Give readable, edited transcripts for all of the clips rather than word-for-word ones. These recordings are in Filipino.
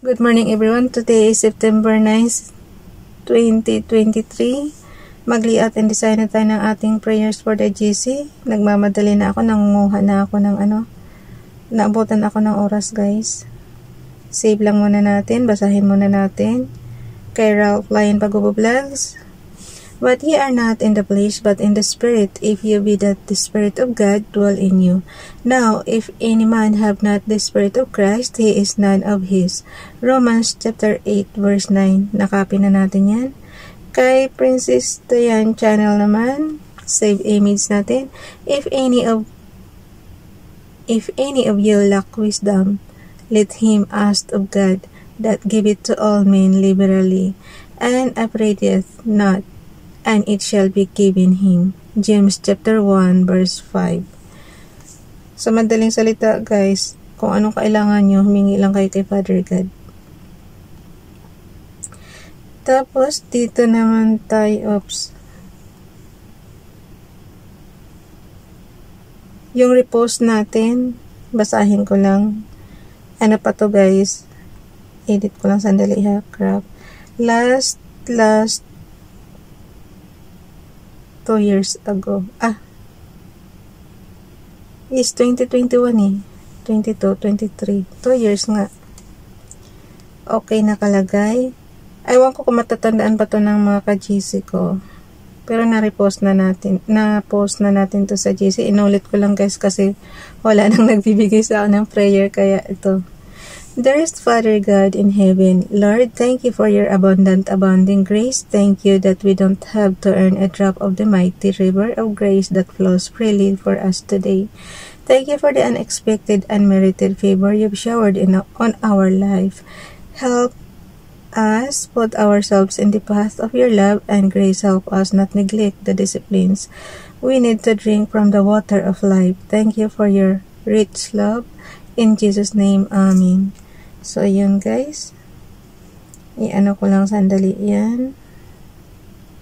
Good morning everyone. Today is September 9, 2023. Mag-layout and design na tayo ng ating prayers for the GC. Nagmamadali na ako, nangunguha na ako ng naabutan ako ng oras guys. Save lang muna natin, basahin muna natin. Kay Ralph Lion Pagubo Vlogs. But ye are not in the flesh, but in the Spirit, if you be that the Spirit of God dwell in you. Now, if any man have not the Spirit of Christ, he is none of his. Romans chapter 8 verse 9. Nakapin na natin yan. Kay Princess Dayan channel naman, save image natin. If any of you lack wisdom, let him ask of God, that giveth to all men liberally, and upbraideth not, and it shall be given him. James chapter 1 verse 5. Sa madaling salita guys, kung anong kailangan nyo, humingi lang kayo kay Father God. Tapos dito naman tayo, yung repost natin, basahin ko lang. Ano pa to guys? Edit ko lang sandali ha, crap. Last 2 years ago. Is 2021 eh. 22, 23. 2 years nga. Okay, nakalagay. Ewan ko kung matatandaan pa to ng mga ka-GC ko. Pero na-repost na natin. Na-post na natin to sa GC. Inulit ko lang guys kasi wala nang nagbibigay sa akin ng prayer. Kaya ito. Dearest Father God in heaven, Lord, thank you for your abounding grace. Thank you that we don't have to earn a drop of the mighty river of grace that flows freely for us today. Thank you for the unexpected, unmerited favor you've showered on our life. Help us put ourselves in the path of your love and grace. Help us not neglect the disciplines we need to drink from the water of life. Thank you for your rich love. In Jesus' name, Amen. So, yun guys. I-ano ko lang sandali yan.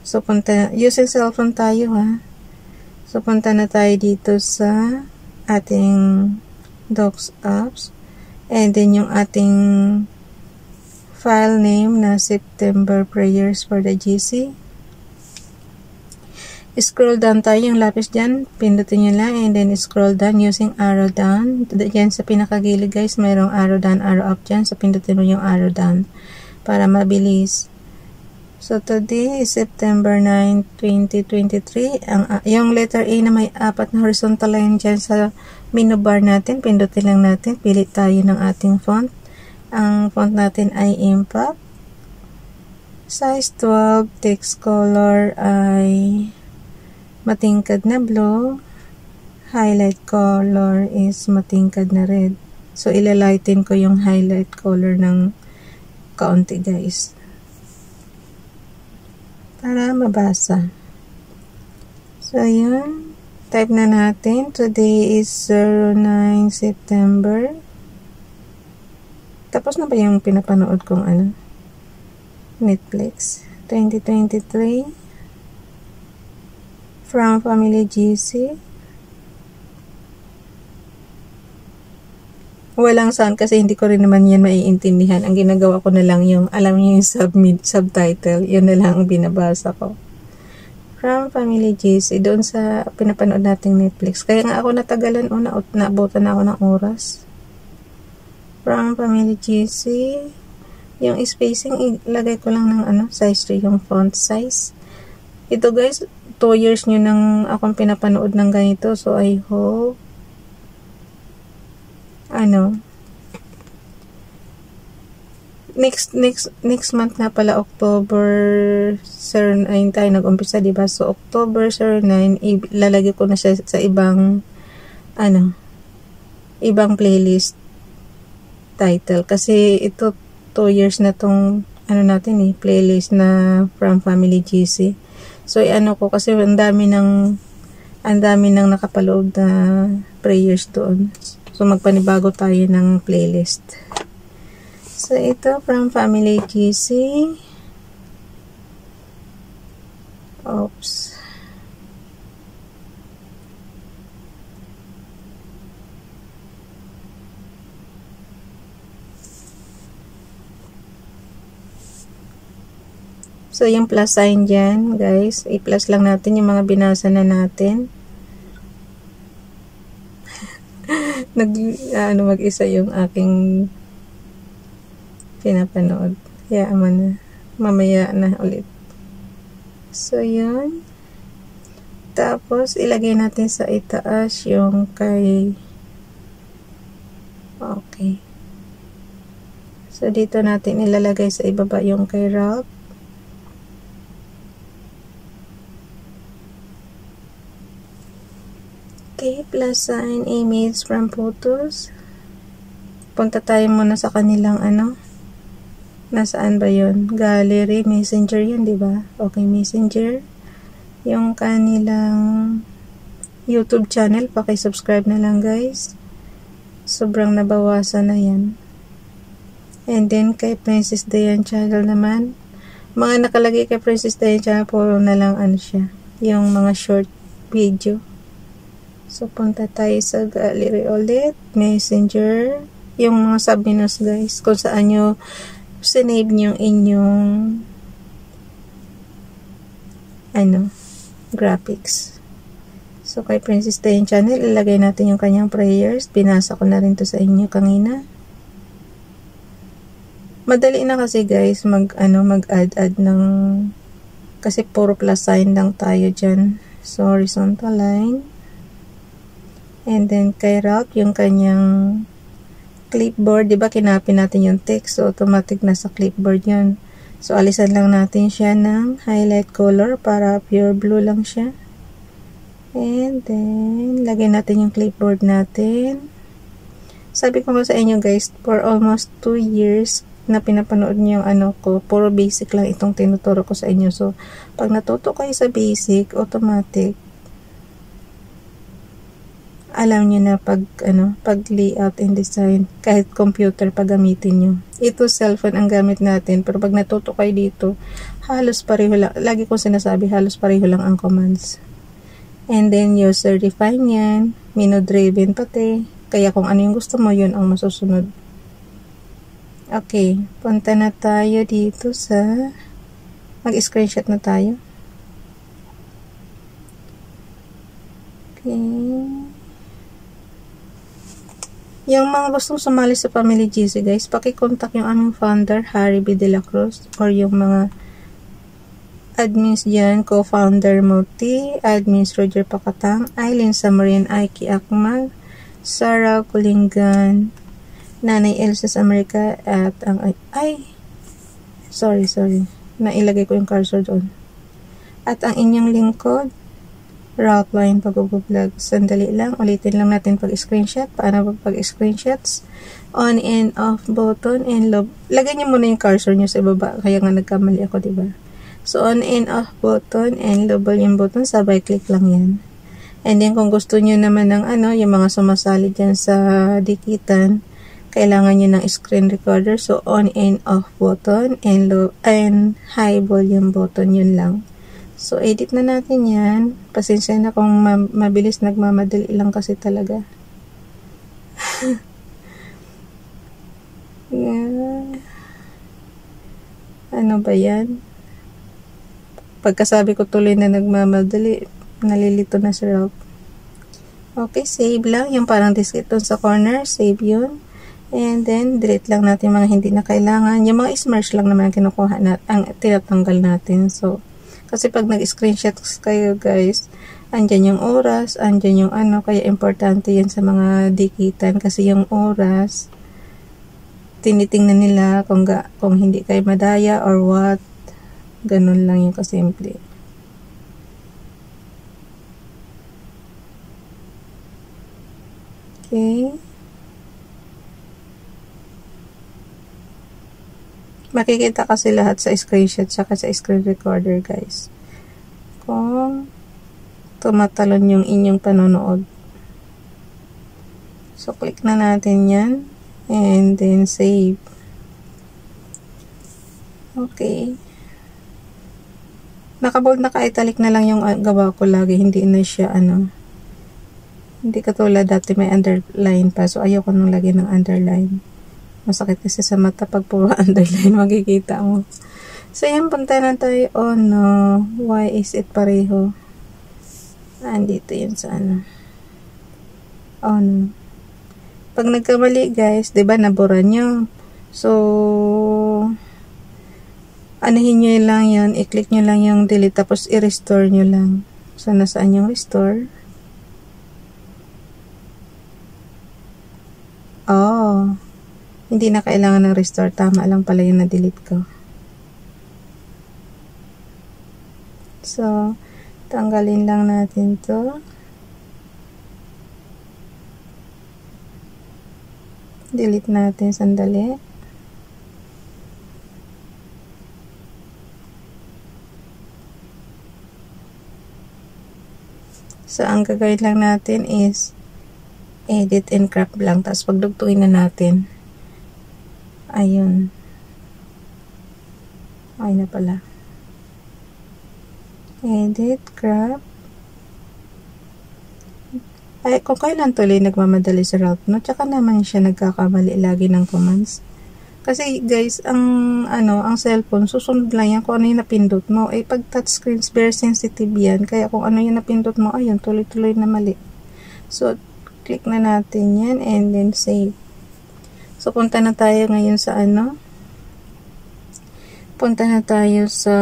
So, using cellphone tayo ha. So, punta na tayo dito sa ating Docs apps. And then, yung ating file name na September Prayers for the GC. Scroll down tayo yung lapis dyan. Pindutin nyo lang and then scroll down using arrow down. Dyan sa pinakagilid guys, mayroong arrow down, arrow up dyan. So, pindutin mo yung arrow down para mabilis. So, today is September 9, 2023. Yung letter A na may 4 na horizontal line dyan sa menu bar natin. Pindutin lang natin. Pili tayo ng ating font. Ang font natin ay Impact. Size 12. Text color ay matingkad na blue. Highlight color is matingkad na red. So, ilalighten ko yung highlight color ng kaunti guys. Para mabasa. So, yun. Type na natin. Today is 09 September. Tapos na ba yung pinapanood kong Netflix? 2023. From Family GC. Walang sound kasi hindi ko rin naman yan maiintindihan. Ang ginagawa ko na lang yung, alam niyo yung subtitle. Yun na lang ang binabasa ko. From Family GC. Doon sa pinapanood nating Netflix. Kaya nga ako natagalan o naabutan na ako ng oras. From Family GC. Yung spacing, ilagay ko lang ng size 3 yung font size. Ito guys, 2 years nyo nang akong pinapanood ng ganito. So, I hope next month na pala, October 09 tayo nag-umpisa, diba? So, October 09, ilalagay ko na siya sa ibang playlist title. Kasi ito, 2 years na tong natin playlist na From Family GC. So, ko kasi ang dami nang nakapaload na prayers doon. So, magpanibago tayo ng playlist. So, ito From Family GC. Oops. So, yung plus sign dyan, guys, i-plus lang natin yung mga binasa na natin. Mag-isa yung aking pinapanood. Hayaan mo na. Mamaya na ulit. So, yun. Tapos, ilagay natin sa itaas yung kay... Okay. So, dito natin ilalagay sa ibaba yung kay Ralph. Okay, plus sign, image from photos. Punta tayo muna sa kanilang nasaan ba yon? Gallery, messenger yan, di ba? Okay, messenger. Yung kanilang YouTube channel, paki-subscribe na lang, guys. Sobrang nabawasan na yan. And then, kay Princess Dayan channel naman. Mga nakalagay kay Princess Dayan channel, puro na lang siya. Yung mga short video. So, punta tayo sa gallery ulit. Messenger. Yung mga submenus, guys. Kung saan nyo sinave nyo inyong graphics. So, kay Princess Dayan channel, ilagay natin yung kanyang prayers. Binasa ko na rin to sa inyo kanina. Madali na kasi, guys, mag-add ng, kasi puro plus sign lang tayo dyan. So, horizontal line. And then, kay Ralph, yung kanyang clipboard, diba, kinapin natin yung text. So, automatic na sa clipboard yun. So, alisan lang natin siya ng highlight color para pure blue lang siya. And then, lagay natin yung clipboard natin. Sabi ko sa inyo, guys, for almost 2 years na pinapanood niyo yung ko, puro basic lang itong tinuturo ko sa inyo. So, pag natuto kayo sa basic, automatic, alam nyo na pag layout and design, kahit computer pag gamitin nyo. Ito cellphone ang gamit natin, pero pag natuto kayo dito, halos pareho lang. Lagi kong sinasabi, halos pareho lang ang commands. And then, user define yan, menu driven pati. Kaya kung ano yung gusto mo, yun ang masusunod. Okay, punta na tayo dito sa, mag-screenshot na tayo. Okay. Yung mga gustong sumali sa Family GC, guys, paki-contact yung aming founder, Harry B. De La Cruz, or yung mga admins dyan, co-founder Moti, admins Roger Pakatang, Eileen Samarin, Aiki Akmal, Sarah Kulingan, Nanay Elsa sa Amerika, at ang, sorry, nailagay ko yung cursor doon. At ang inyong lingkod, Routline pag-vlog. Sandali lang. Ulitin lang natin pag-screenshot. Paano pag-screenshots? On and off button and lob. Lagay niyo muna yung cursor niyo sa baba. Kaya nga nagkamali ako, diba? So, on and off button and lob volume button. Sabay click lang yan. And then, kung gusto niyo naman ng yung mga sumasali dyan sa dikitan, kailangan niyo ng screen recorder. So, on and off button and low and high volume button. Yun lang. So, edit na natin yan. Pasensya na kung mabilis, nagmamadali lang kasi talaga. Yeah. Ano ba yan? Pagkasabi ko tuloy na nagmamadali, nalilito na si Ralph. Okay, save lang. Yung parang diskit doon sa corner, save yun. And then, delete lang natin mga hindi na kailangan. Yung mga smudge lang naman kinukuha natin, ang tinatanggal natin. So, kasi pag nag-screenshot kayo, guys, andyan yung oras, andyan yung kaya importante yan sa mga dikitan. Kasi yung oras, tinitingnan nila kung hindi kayo madaya or what. Ganun lang yung kasimple. Okay. Makikita kasi lahat sa screenshot saka sa screen recorder, guys. Kung tumatalon yung inyong panonood. So, click na natin yan. And then, save. Okay. Nakabold, naka-italic na lang yung gawa ko lagi. Hindi na siya, hindi katulad dati may underline pa. So, ayoko nang lagyan ng underline. Masakit kasi sa mata pag puro underline makikita mo. So, yan, punta na tayo. Oh, no. Why is it pareho? Andito yun sa ano. Oh, no. Pag nagkamali, guys, diba, nabura nyo. So, anahin nyo lang yun. I-click nyo lang yung delete, tapos i-restore nyo lang. So, nasaan yung restore? Oh, hindi na kailangan ng restore. Tama lang pala yung na-delete ko. So, tanggalin lang natin to. Delete natin sandali. So, ang gagawin lang natin is edit and crop lang. Tapos, pagdugtuin na natin. Ayun. Ay na pala. Edit, crop. Ay, kung kailan tuloy nagmamadali sa route, no? Tsaka naman siya nagkakamali lagi ng commands. Kasi, guys, ang cellphone, susunod lang yan kung ano yung napindot mo. Eh, pag touchscreens, very sensitive yan. Kaya kung ano yung napindot mo, ayun, tuloy-tuloy na mali. So, click na natin yan and then save. So, punta na tayo ngayon sa ano? Punta na tayo sa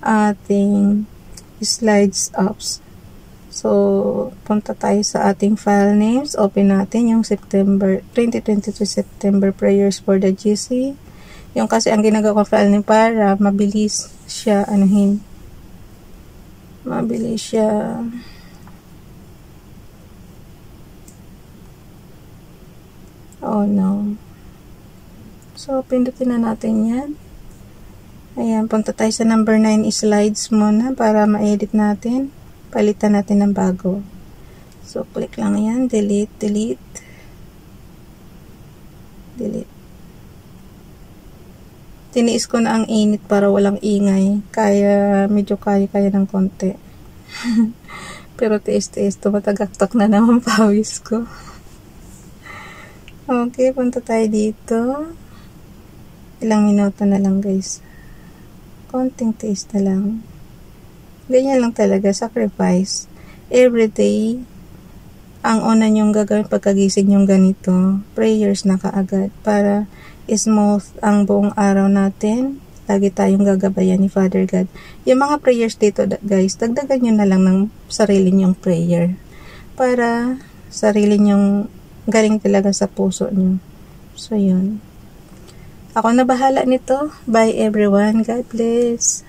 ating slides apps. So, punta tayo sa ating file names. Open natin yung September 2022 September prayers for the GC. Yung kasi ang ginagawa ko file name para mabilis siya anuhin. Mabilis siya oh no. So, pindutin na natin yan. Ayan, punta tayo sa number 9 slides muna para ma-edit natin. Palitan natin ng bago. So, click lang yan. Delete, delete. Delete. Tiniis ko na ang init para walang ingay. Kaya, medyo kaya ng konti. Pero tiis-tiis, tumatagaktak na naman pawis ko. Okay, punta tayo dito. Ilang minuto na lang, guys. Konting tiis na lang. Ganyan lang talaga, sacrifice. Everyday, ang una nyong gagawin pagkagising nyong ganito, prayers na kaagad para smooth ang buong araw natin. Lagi tayong gagabayan ni Father God. Yung mga prayers dito, guys, dagdagan nyo na lang ng sarili nyong prayer para sarili nyong galing talaga sa puso nyo. So, yun. Ako na bahala nito. Bye, everyone. God bless.